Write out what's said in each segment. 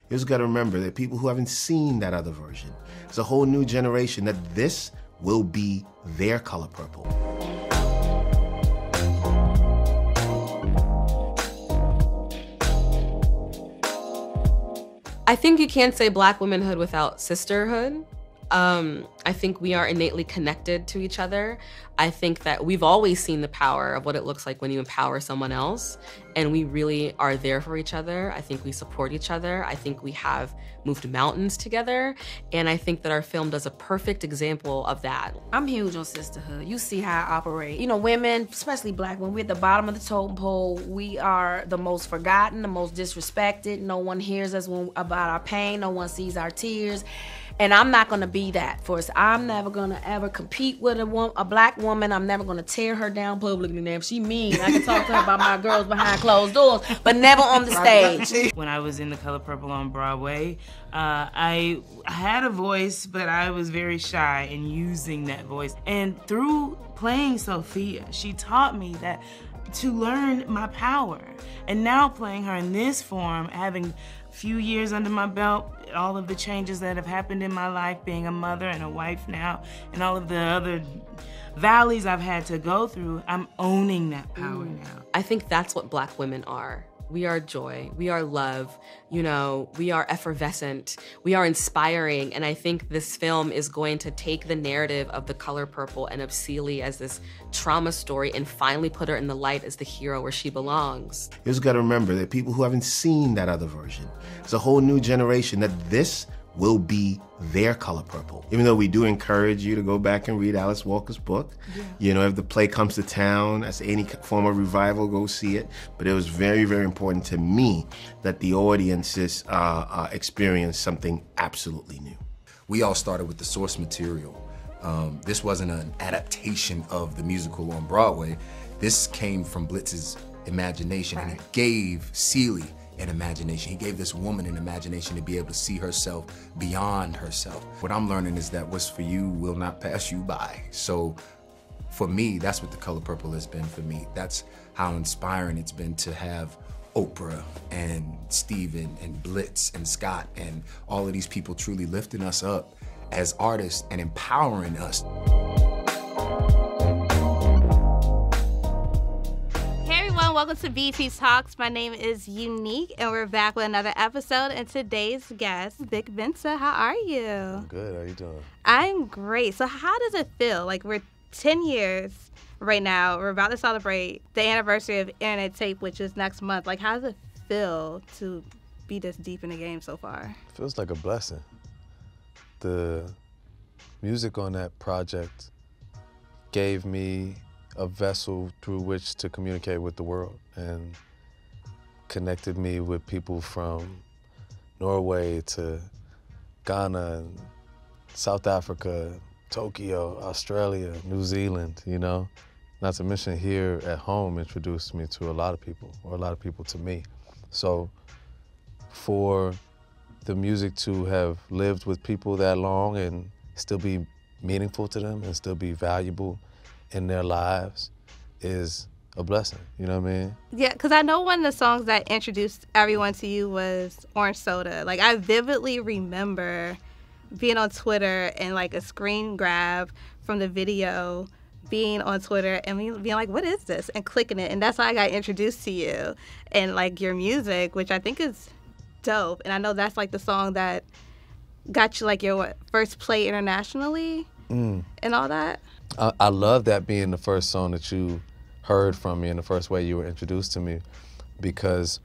You just gotta remember that people who haven't seen that other version, it's a whole new generation that this will be their Color Purple. I think you can't say Black womanhood without sisterhood. I think we are innately connected to each other. I think that we've always seen the power of what it looks like when you empower someone else, and we really are there for each other. I think we support each other. I think we have moved mountains together, and I think that our film does a perfect example of that. I'm huge on sisterhood. You see how I operate. You know, women, especially Black women, we're at the bottom of the totem pole. We are the most forgotten, the most disrespected. No one hears us about our pain. No one sees our tears. And I'm not gonna be that for us. I'm never gonna ever compete with a Black woman. I'm never gonna tear her down publicly. Now, if she mean, I can talk to her about my girls behind closed doors, but never on the stage. When I was in the Color Purple on Broadway, I had a voice, but I was very shy in using that voice. And through playing Sophia, she taught me that to learn my power. And now playing her in this form, having a few years under my belt, all of the changes that have happened in my life, being a mother and a wife now, and all of the other valleys I've had to go through, I'm owning that power now. I think that's what Black women are. We are joy, we are love, you know, we are effervescent, we are inspiring, and I think this film is going to take the narrative of the Color Purple and of Celie as this trauma story and finally put her in the light as the hero where she belongs. You just gotta remember that people who haven't seen that other version, it's a whole new generation that this will be their Color Purple. Even though we do encourage you to go back and read Alice Walker's book. Yeah. You know, if the play comes to town, as any form of revival, go see it. But it was very, very important to me that the audiences experience something absolutely new. We all started with the source material. This wasn't an adaptation of the musical on Broadway. This came from Blitz's imagination, and it gave Celie an imagination. He gave this woman an imagination to be able to see herself beyond herself. What I'm learning is that what's for you will not pass you by. So for me, that's what the Color Purple has been for me. That's how inspiring it's been to have Oprah and Steven and Blitz and Scott and all of these people truly lifting us up as artists and empowering us. Welcome to BET Talks. My name is Unique, and we're back with another episode. And today's guest, Vic Mensa. How are you? I'm good. How you doing? I'm great. So how does it feel? Like, we're 10 years right now. We're about to celebrate the anniversary of Internet Tape, which is next month. Like, how does it feel to be this deep in the game so far? It feels like a blessing. The music on that project gave me a vessel through which to communicate with the world, and connected me with people from Norway to Ghana, and South Africa, Tokyo, Australia, New Zealand, you know? Not to mention here at home introduced me to a lot of people, or a lot of people to me. So for the music to have lived with people that long and still be meaningful to them and still be valuable in their lives is a blessing, you know what I mean? Yeah, because I know one of the songs that introduced everyone to you was Orange Soda. Like, I vividly remember being on Twitter and, like, a screen grab from the video, being on Twitter and being like, what is this? And clicking it, and that's how I got introduced to you and, like, your music, which I think is dope. And I know that's, like, the song that got you, like, your first play internationally and all that. I love that being the first song that you heard from me and the first way you were introduced to me, because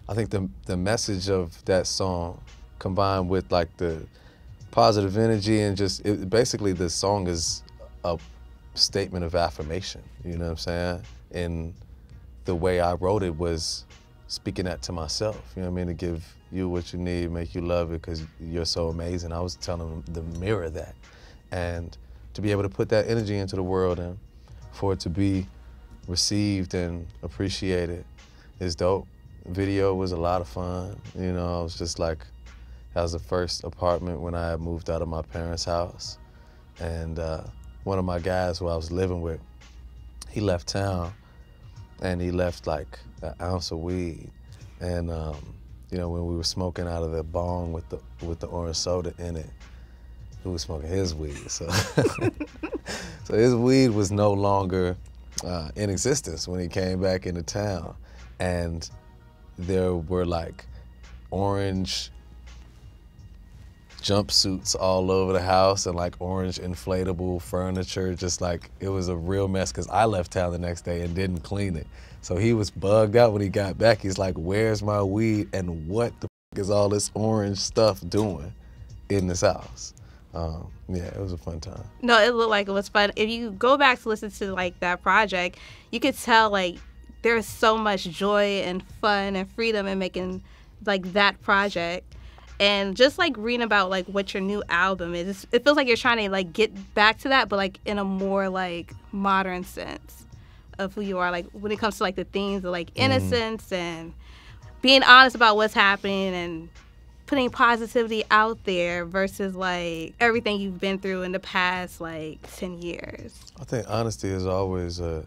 I think the message of that song combined with like the positive energy and just, basically the song is a statement of affirmation, you know what I'm saying? And the way I wrote it was speaking that to myself, you know what I mean? To give you what you need, make you love it because you're so amazing. I was telling the mirror that. And to be able to put that energy into the world and for it to be received and appreciated is dope. Video was a lot of fun. You know, I was just like, that was the first apartment when I had moved out of my parents' house. And one of my guys who I was living with, he left town and he left like an ounce of weed. And you know, when we were smoking out of the bong with the orange soda in it, who was smoking his weed. So, so his weed was no longer in existence when he came back into town. And there were like orange jumpsuits all over the house and like orange inflatable furniture, just like it was a real mess because I left town the next day and didn't clean it. So he was bugged out when he got back. He's like, where's my weed and what the f is all this orange stuff doing in this house? Yeah, it was a fun time. No, it looked like it was fun. If you go back to listen to like that project, you could tell like there's so much joy and fun and freedom in making like that project. And just like reading about like what your new album is, it feels like you're trying to like get back to that, but like in a more like modern sense of who you are. Like when it comes to like the themes of like innocence and being honest about what's happening and putting positivity out there versus like everything you've been through in the past like 10 years. I think honesty is always a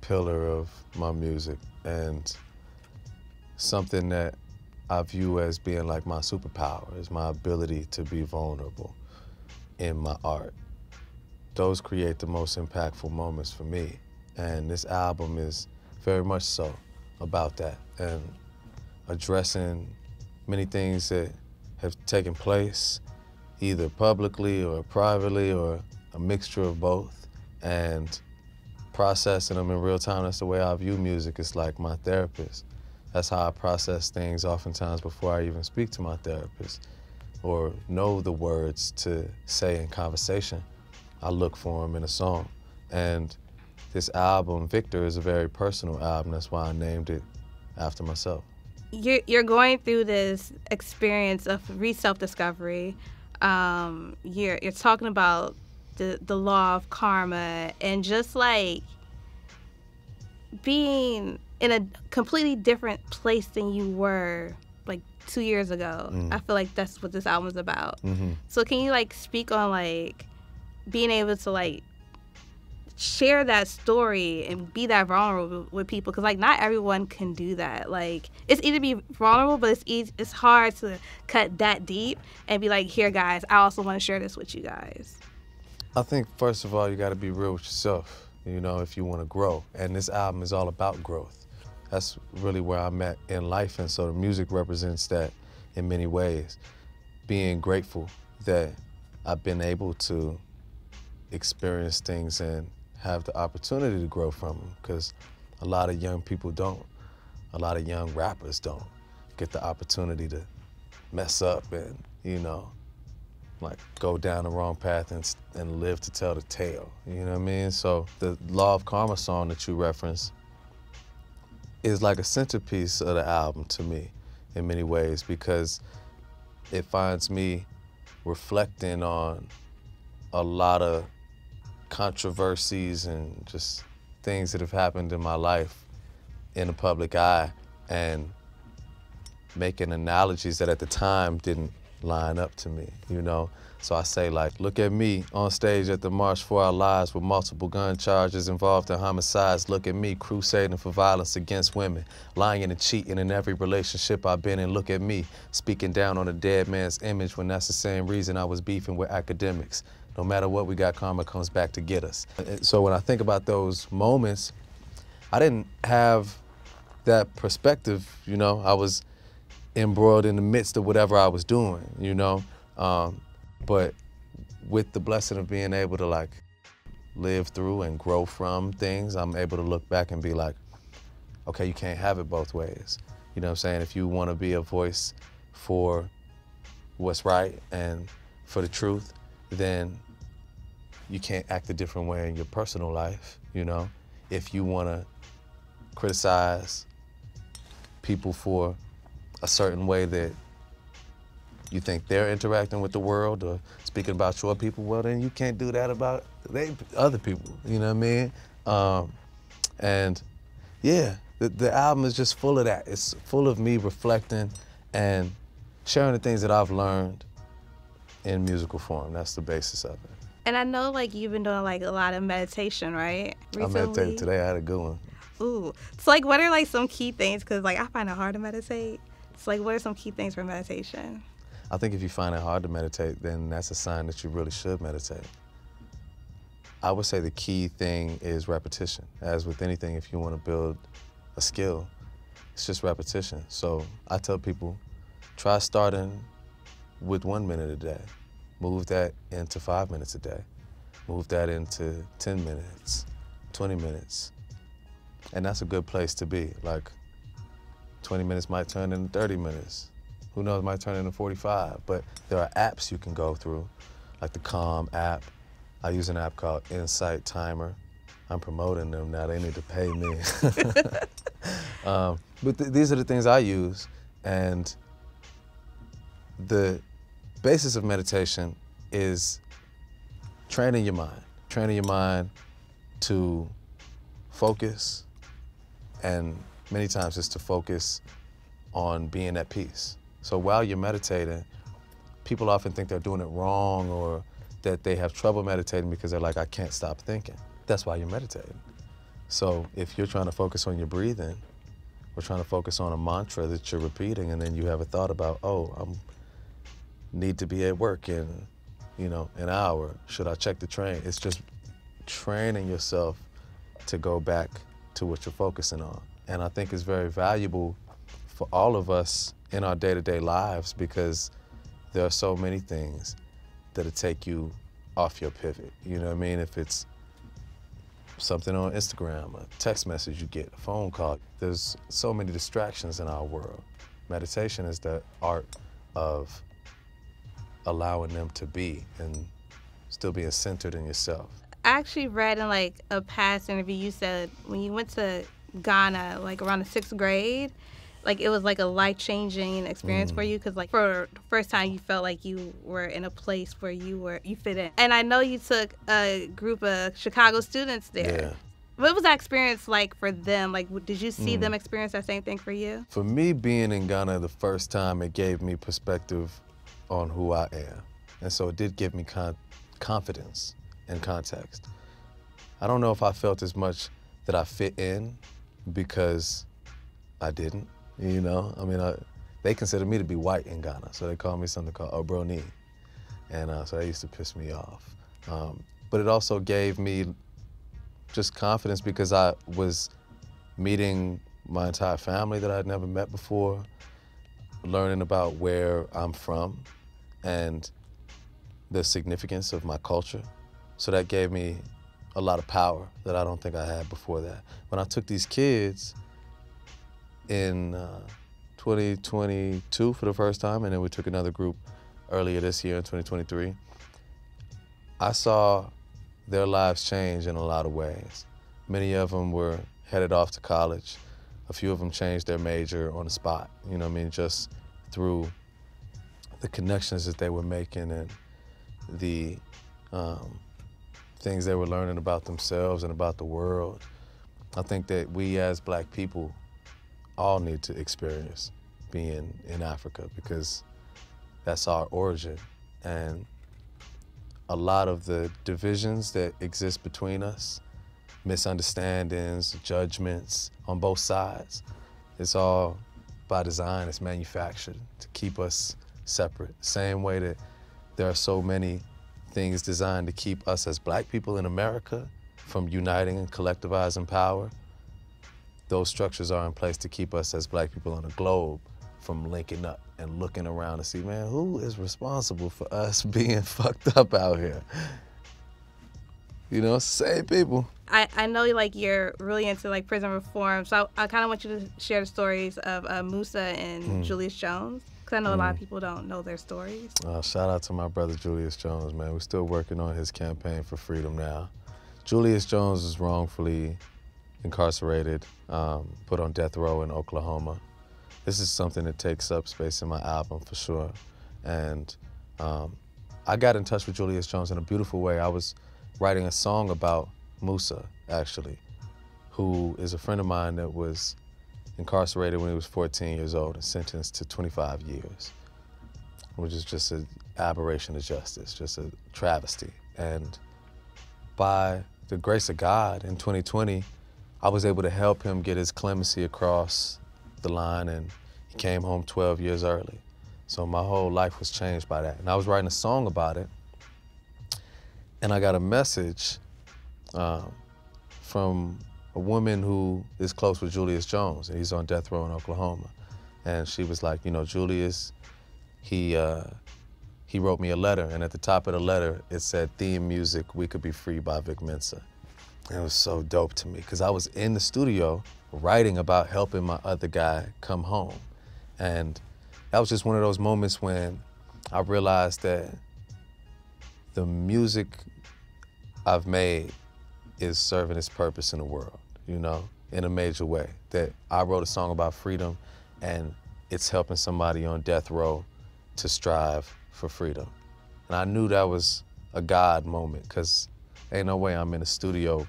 pillar of my music and something that I view as being like my superpower, is my ability to be vulnerable in my art. Those create the most impactful moments for me. And this album is very much so about that and addressing many things that have taken place either publicly or privately or a mixture of both and processing them in real time. That's the way I view music. It's like my therapist. That's how I process things oftentimes before I even speak to my therapist or know the words to say in conversation. I look for them in a song. And this album, Victor, is a very personal album. That's why I named it after myself. You're going through this experience of self-discovery. You're talking about the law of karma and just like being in a completely different place than you were like 2 years ago. I feel like that's what this album is about. So can you like speak on like being able to like share that story and be that vulnerable with people? Because like not everyone can do that. Like it's easy to be vulnerable, but it's hard to cut that deep and be like, here guys, I also want to share this with you guys. I think first of all, you got to be real with yourself, you know, if you want to grow. And this album is all about growth. That's really where I'm at in life, and so the music represents that in many ways. Being grateful that I've been able to experience things and have the opportunity to grow from them, because a lot of young people don't. A lot of young rappers don't get the opportunity to mess up and, you know, like go down the wrong path and live to tell the tale, you know what I mean? So the Law of Karma song that you referenced is like a centerpiece of the album to me in many ways, because it finds me reflecting on a lot of controversies and just things that have happened in my life in the public eye and making analogies that at the time didn't line up to me, you know? So I say like, look at me on stage at the March for Our Lives with multiple gun charges involved in homicides. Look at me crusading for violence against women, lying and cheating in every relationship I've been in. Look at me speaking down on a dead man's image when that's the same reason I was beefing with academics. No matter what we got, karma comes back to get us. So when I think about those moments, I didn't have that perspective, you know? I was embroiled in the midst of whatever I was doing, you know? But with the blessing of being able to like live through and grow from things, I'm able to look back and be like, okay, you can't have it both ways. You know what I'm saying? If you want to be a voice for what's right and for the truth, then you can't act a different way in your personal life, you know? If you want to criticize people for a certain way that you think they're interacting with the world or speaking about your people, well, then you can't do that about other people, you know what I mean? And yeah, the album is just full of that. It's full of me reflecting and sharing the things that I've learned in musical form. That's the basis of it. And I know like you've been doing like a lot of meditation, right? Recently? I meditated today, I had a good one. Ooh, so like what are like some key things? Cause like I find it hard to meditate. So like, what are some key things for meditation? I think if you find it hard to meditate, then that's a sign that you really should meditate. I would say the key thing is repetition. As with anything, if you want to build a skill, it's just repetition. So I tell people, try starting with 1 minute a day. Move that into 5 minutes a day. Move that into 10 minutes, 20 minutes. And that's a good place to be. Like 20 minutes might turn into 30 minutes. Who knows, might turn into 45. But there are apps you can go through, like the Calm app. I use an app called Insight Timer. I'm promoting them now, they need to pay me. But these are the things I use, and the basis of meditation is training your mind to focus, and many times it's to focus on being at peace. So while you're meditating, people often think they're doing it wrong or that they have trouble meditating because they're like, I can't stop thinking. That's why you're meditating. So if you're trying to focus on your breathing, or trying to focus on a mantra that you're repeating, and then you have a thought about, oh, I need to be at work in, an hour. Should I check the train? It's just training yourself to go back to what you're focusing on. And I think it's very valuable for all of us in our day-to-day lives, because there are so many things that'll take you off your pivot. You know what I mean? If it's something on Instagram, a text message you get, a phone call. There's so many distractions in our world. Meditation is the art of allowing them to be and still being centered in yourself. I actually read in like a past interview, you said when you went to Ghana, like around the 6th grade, like it was like a life-changing experience for you, because like for the first time you felt like you were in a place where you fit in. And I know you took a group of Chicago students there. Yeah. What was that experience like for them? Like, did you see them experience that same thing for you? For me, being in Ghana the first time, it gave me perspective on who I am. And so it did give me confidence and context. I don't know if I felt as much that I fit in, because I didn't. They consider me to be white in Ghana, so they call me something called Obroni. And so that used to piss me off. But it also gave me just confidence, because I was meeting my entire family that I'd never met before, learning about where I'm from and the significance of my culture. So that gave me a lot of power that I don't think I had before that. When I took these kids in 2022 for the first time, and then we took another group earlier this year in 2023, I saw their lives change in a lot of ways. Many of them were headed off to college. A few of them changed their major on the spot, just through the connections that they were making and the things they were learning about themselves and about the world. I think that we as Black people all need to experience being in Africa, because that's our origin. And a lot of the divisions that exist between us, misunderstandings, judgments on both sides, it's all by design. It's manufactured to keep us separate. Same way that there are so many things designed to keep us as Black people in America from uniting and collectivizing power. Those structures are in place to keep us as Black people on the globe from linking up and looking around to see, man, who is responsible for us being fucked up out here? Same people. I know you're really into like prison reform, so I kind of want you to share the stories of Musa and Julius Jones, because I know a lot of people don't know their stories. Shout out to my brother Julius Jones, man. We're still working on his campaign for freedom now. Julius Jones was wrongfully incarcerated, put on death row in Oklahoma. This is something that takes up space in my album for sure. And I got in touch with Julius Jones in a beautiful way. I was writing a song about Musa, actually, who is a friend of mine that was incarcerated when he was 14 years old and sentenced to 25 years, which is just an aberration of justice, just a travesty. And by the grace of God, in 2020, I was able to help him get his clemency across the line, and He came home 12 years early. So my whole life was changed by that. And I was writing a song about it, and I got a message from a woman who is close with Julius Jones, and he's on death row in Oklahoma. And she was like, you know, Julius, he wrote me a letter, and at the top of the letter, it said, theme music, We Could Be Free by Vic Mensa. And it was so dope to me, because I was in the studio writing about helping my other guy come home. And that was just one of those moments when I realized that the music I've made is serving its purpose in the world, you know, in a major way. That I wrote a song about freedom, and it's helping somebody on death row to strive for freedom. And I knew that was a God moment, because ain't no way I'm in the studio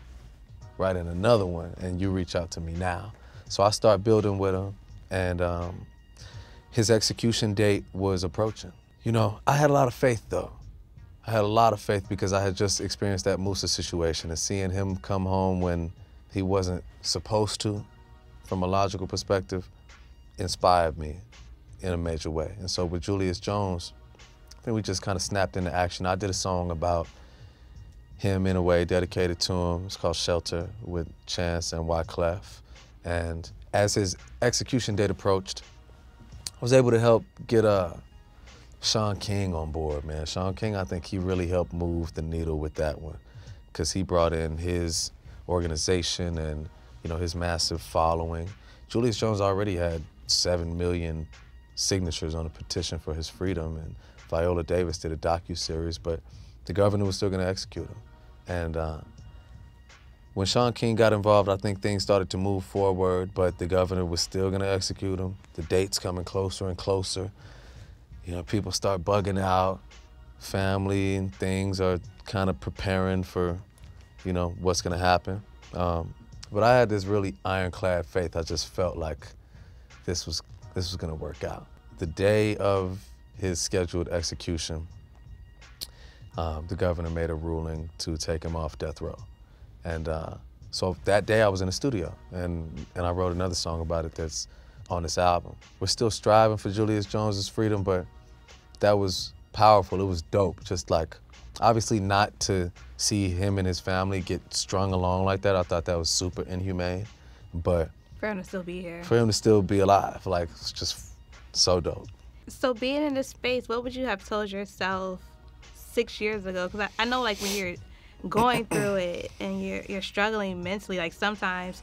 writing another one and you reach out to me now. So I start building with him, and his execution date was approaching. You know, I had a lot of faith though. I had a lot of faith because I had just experienced that Musa situation, and seeing him come home when he wasn't supposed to, from a logical perspective, inspired me in a major way. And so with Julius Jones, I think we just kind of snapped into action. I did a song about him in a way, dedicated to him. It's called Shelter, with Chance and Wyclef. And as his execution date approached, I was able to help get Sean King on board, man. Sean King, I think he really helped move the needle with that one, because he brought in his organization and, you know, his massive following. Julius Jones already had 7 million signatures on a petition for his freedom, and Viola Davis did a docuseries, but the governor was still gonna execute him. And when Sean King got involved, I think things started to move forward, but the governor was still gonna execute him. The date's coming closer and closer. You know, people start bugging out. Family and things are kind of preparing for, you know, what's gonna happen. But I had this really ironclad faith. I just felt like this was gonna work out. The day of his scheduled execution, the governor made a ruling to take him off death row. And so that day I was in the studio, and I wrote another song about it that's on this album. We're still striving for Julius Jones's freedom, but that was powerful. It was dope. Just like, obviously not to see him and his family get strung along like that. I thought that was super inhumane, but For him to still be here. for him to still be alive, like, it's just so dope. So being in this space, what would you have told yourself 6 years ago? Because I know, like, when you're going through it and you're struggling mentally, like, sometimes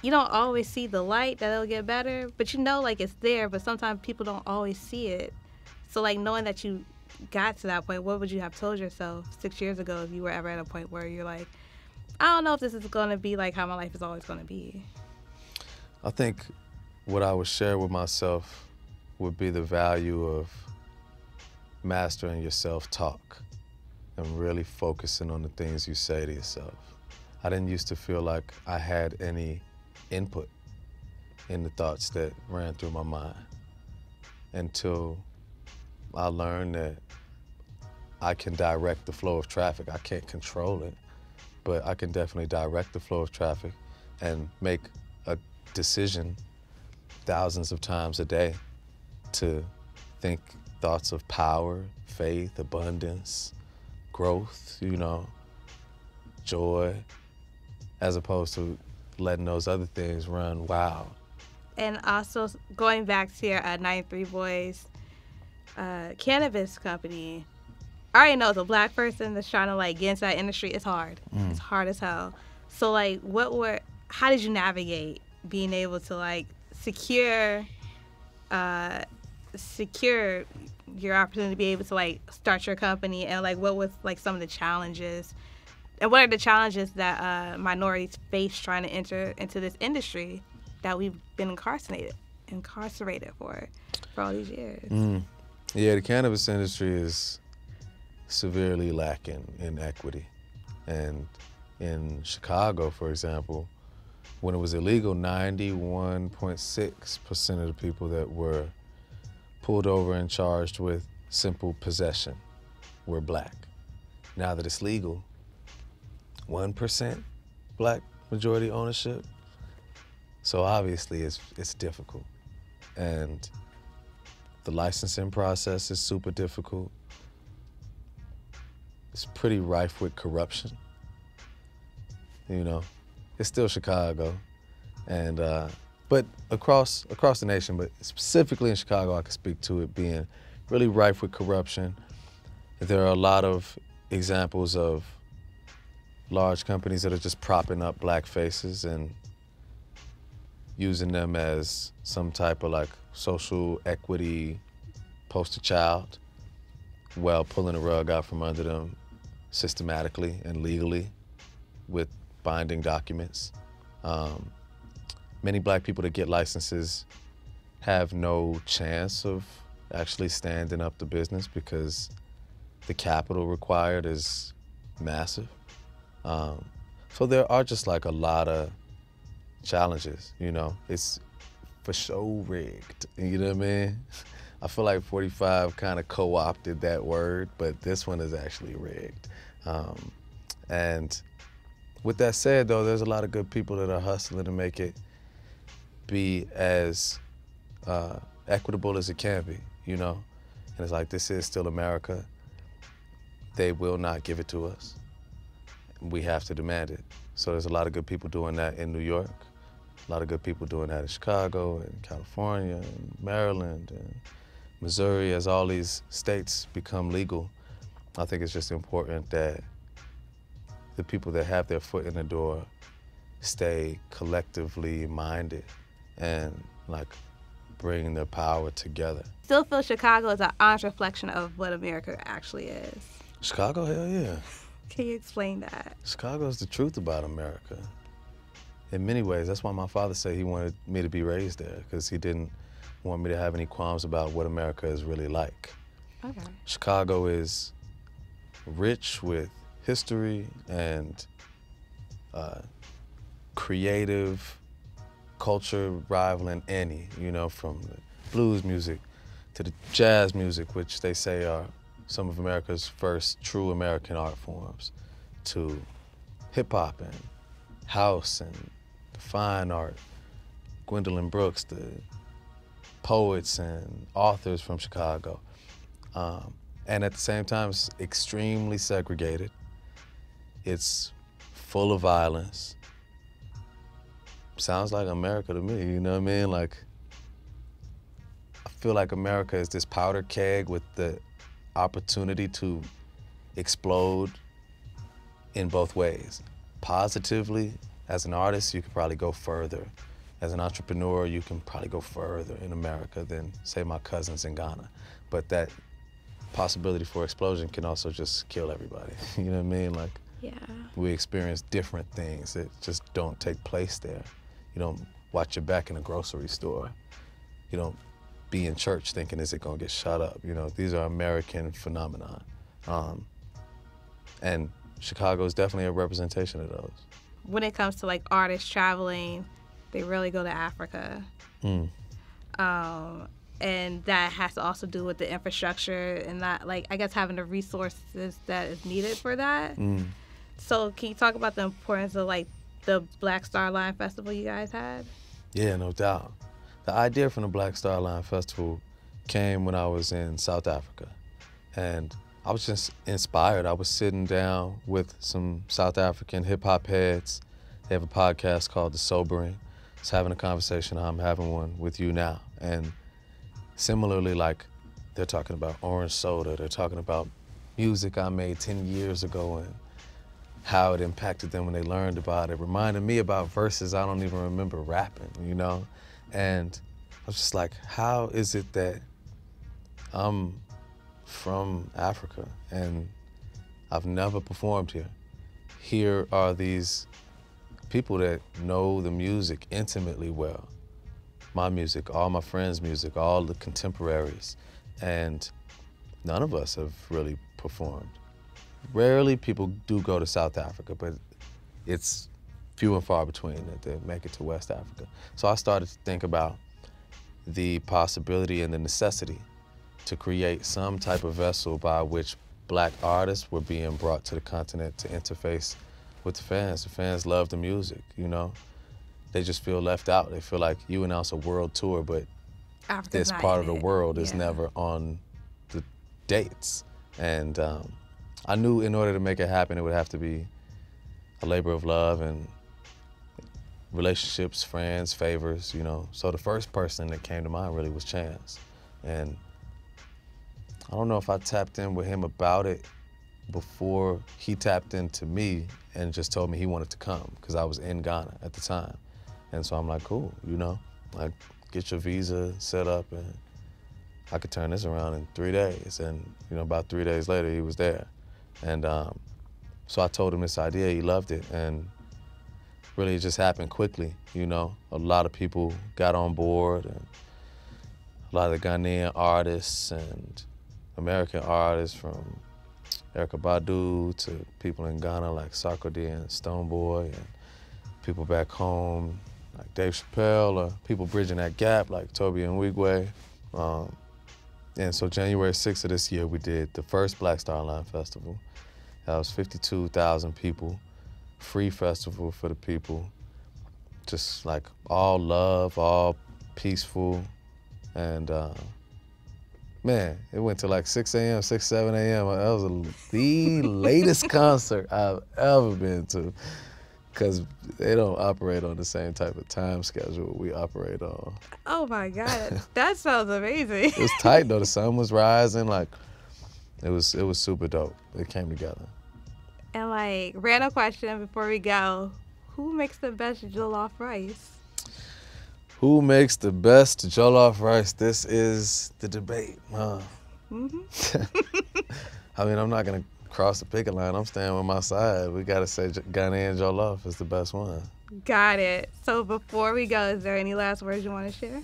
you don't always see the light that it'll get better, but you know, like, it's there, but sometimes people don't always see it. So, like, knowing that you got to that point, what would you have told yourself 6 years ago if you were ever at a point where you're like, I don't know if this is going to be like how my life is always going to be? I think what I would share with myself would be the value of mastering your self-talk and really focusing on the things you say to yourself. I didn't used to feel like I had any input in the thoughts that ran through my mind until I learned that I can direct the flow of traffic. I can't control it, but I can definitely direct the flow of traffic and make a decision thousands of times a day to think thoughts of power, faith, abundance, growth, you know, joy, as opposed to letting those other things run wild. And also, going back to your 93 Boys cannabis company, I already know as a black person that's trying to, like, get into that industry, it's hard. It's hard as hell. So, like, how did you navigate being able to, like, secure your opportunity to be able to, like, start your company, and, like, what was, like, some of the challenges, and what are the challenges that minorities face trying to enter into this industry that we've been incarcerated for all these years? Yeah, the cannabis industry is severely lacking in equity. And in Chicago, for example, when it was illegal, 91.6% of the people that were pulled over and charged with simple possession were black. Now that it's legal, 1% black majority ownership. So obviously it's difficult. and the licensing process is super difficult. It's pretty rife with corruption. You know, it's still Chicago, and but across the nation, but specifically in Chicago, I can speak to it being really rife with corruption. There are a lot of examples of large companies that are just propping up black faces and using them as some type of like social equity poster child, while pulling the rug out from under them systematically and legally with binding documents. Many black people that get licenses have no chance of actually standing up to business because the capital required is massive. So there are just like a lot of challenges, you know. It's for sure rigged, you know what I mean? I feel like 45 kind of co-opted that word, but this one is actually rigged. And with that said, though, there's a lot of good people that are hustling to make it be as equitable as it can be, you know? And it's like, this is still America. They will not give it to us. We have to demand it. So there's a lot of good people doing that in New York, a lot of good people doing that in Chicago and California and Maryland and Missouri. As all these states become legal, I think it's just important that the people that have their foot in the door stay collectively minded and like bring their power together. Still feel Chicago is an honest reflection of what America actually is. Chicago, hell yeah. Can you explain that? Chicago is the truth about America. In many ways, that's why my father said he wanted me to be raised there, because he didn't want me to have any qualms about what America is really like. Okay. Chicago is rich with history and creative culture rivaling any, you know, from the blues music to the jazz music, which they say are some of America's first true American art forms, to hip hop and house and the fine art. Gwendolyn Brooks, the poets and authors from Chicago. And at the same time, it's extremely segregated. It's full of violence. Sounds like America to me, you know what I mean? Like, I feel like America is this powder keg with the opportunity to explode in both ways. Positively, as an artist, you could probably go further. As an entrepreneur, you can probably go further in America than, say, my cousins in Ghana. But that possibility for explosion can also just kill everybody. You know what I mean? Like, Yeah. we experience different things that just don't take place there. You don't watch your back in a grocery store. You don't be in church thinking, is it gonna get shut up? You know, these are American phenomenon. And Chicago is definitely a representation of those. When it comes to like artists traveling, they really go to Africa. And that has to also do with the infrastructure and that, like, I guess having the resources that is needed for that. So can you talk about the importance of like the Black Star Line Festival you guys had? Yeah, no doubt. The idea from the Black Star Line Festival came when I was in South Africa. And I was just inspired. I was sitting down with some South African hip hop heads. They have a podcast called The Sobering. I was having a conversation. I'm having one with you now. And similarly, like, they're talking about orange soda. They're talking about music I made 10 years ago and how it impacted them when they learned about it. Reminded me about verses I don't even remember rapping, you know? And I was just like, how is it that I'm from Africa and I've never performed here? Here are these people that know the music intimately well. My music, all my friends' music, all the contemporaries, and none of us have really performed. Rarely people do go to South Africa, but it's few and far between that they make it to West Africa. So I started to think about the possibility and the necessity to create some type of vessel by which Black artists were being brought to the continent to interface with the fans. The fans love the music, you know? They just feel left out. They feel like you announce a world tour, but Africa's this not part in of the it. world is Yeah. never on the dates. And I knew in order to make it happen, it would have to be a labor of love and relationships, friends, favors, you know. So the first person that came to mind really was Chance. And I don't know if I tapped in with him about it before he tapped into me and just told me he wanted to come, because I was in Ghana at the time. And so I'm like, cool, you know, like, get your visa set up and I could turn this around in 3 days. And, you know, about 3 days later, he was there. And so I told him this idea, he loved it, and really it just happened quickly, you know. A lot of people got on board, and a lot of the Ghanaian artists and American artists, from Erykah Badu to people in Ghana like Sarkodie and Stonebwoy, and people back home like Dave Chappelle, or people bridging that gap like Toby and Wigwe. And so January 6th of this year, we did the first Black Star Line Festival. That was 52,000 people, free festival for the people. Just like all love, all peaceful. And man, it went to like 6 a.m., 6, 7 a.m. That was the latest concert I've ever been to, because they don't operate on the same type of time schedule we operate on. Oh my God, that sounds amazing. It was tight though. The sun was rising. Like, it was super dope. It came together. And like, random question before we go: who makes the best jollof rice? Who makes the best jollof rice? This is the debate. Mm-hmm. I mean, I'm not gonna cross the picket line. I'm staying with my side. We gotta say Ghanaian jollof is the best one. Got it. So before we go, is there any last words you want to share?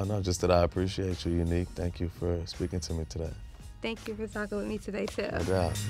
No, just that I appreciate you, Unique. Thank you for speaking to me today. Thank you for talking with me today too. No doubt.